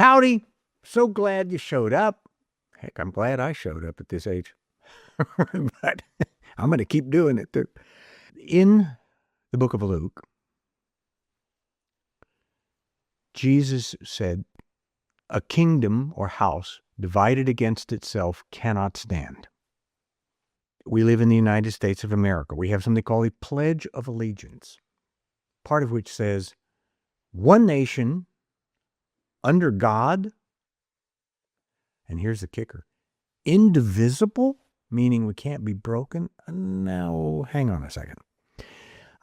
Howdy. So glad you showed up. Heck, I'm glad I showed up at this age. But I'm going to keep doing it too. In the book of Luke, Jesus said, a kingdom or house divided against itself cannot stand. We live in the United States of America. We have something called a Pledge of Allegiance, part of which says, one nation under God, and here's the kicker, indivisible, meaning we can't be broken. Now, hang on a second.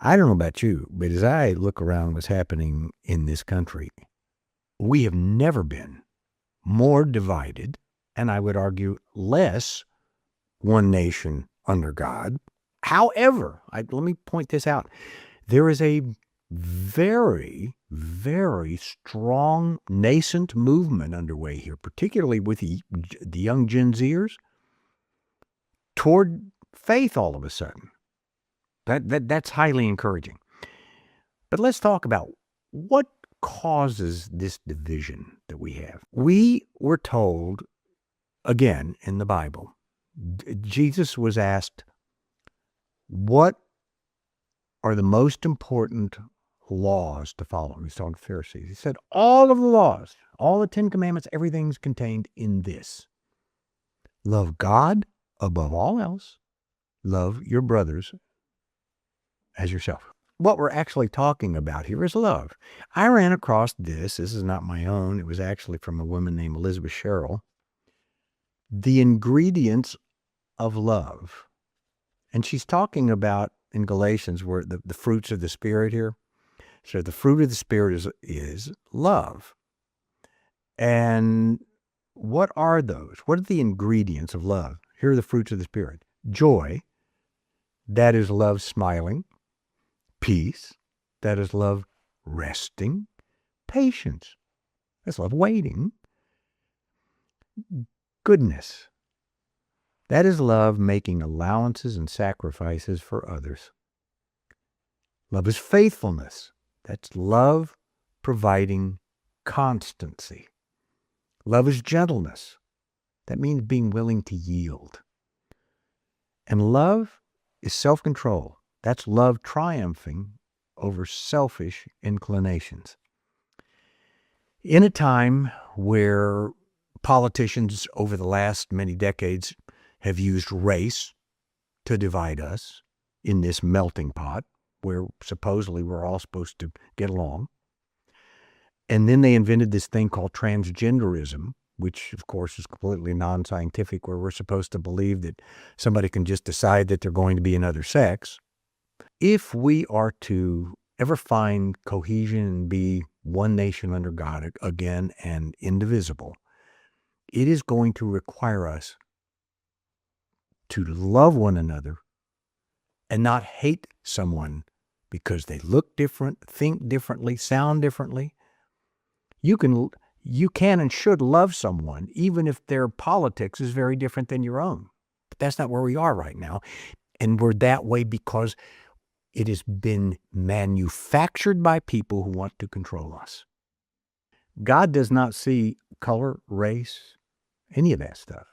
I don't know about you, but as I look around what's happening in this country, we have never been more divided, and I would argue less one nation under God. However, let me point this out. There is a very, very strong nascent movement underway here, particularly with the young Gen Zers, toward faith all of a sudden. That's highly encouraging. But let's talk about what causes this division that we have. We were told, again, in the Bible, Jesus was asked, what are the most important laws to follow? He's talking to Pharisees. He said, all of the laws, all the 10 commandments, everything's contained in this. Love God above all else. Love your brothers as yourself. What we're actually talking about here is love. I ran across this. This is not my own. It was actually from a woman named Elizabeth Sherrill. The ingredients of love. And she's talking about in Galatians where the fruits of the Spirit here. So the fruit of the Spirit is love. And what are those? What are the ingredients of love? Here are the fruits of the Spirit. Joy, that is love smiling. Peace, that is love resting. Patience, that's love waiting. Goodness, that is love making allowances and sacrifices for others. Love is faithfulness. That's love providing constancy. Love is gentleness. That means being willing to yield. And love is self-control. That's love triumphing over selfish inclinations. In a time where politicians over the last many decades have used race to divide us in this melting pot where supposedly we're all supposed to get along, and then they invented this thing called transgenderism, which of course is completely non-scientific, where we're supposed to believe that somebody can just decide that they're going to be another sex. If we are to ever find cohesion and be one nation under God again and indivisible, it is going to require us to love one another and not hate someone because they look different, think differently, sound differently. You can and should love someone even if their politics is very different than your own. But that's not where we are right now. And we're that way because it has been manufactured by people who want to control us. God does not see color, race, any of that stuff.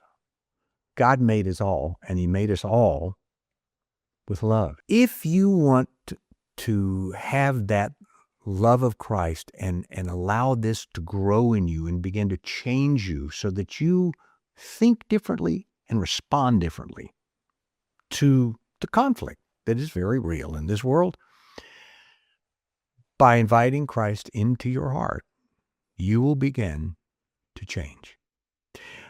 God made us all, and he made us all with love. If you want to have that love of Christ and allow this to grow in you and begin to change you so that you think differently and respond differently to the conflict that is very real in this world, by inviting Christ into your heart, you will begin to change.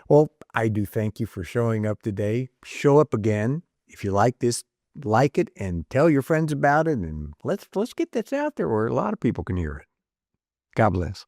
Well, I do thank you for showing up today. Show up again. If you like this, like it and tell your friends about it. And let's get this out there where a lot of people can hear it. God bless.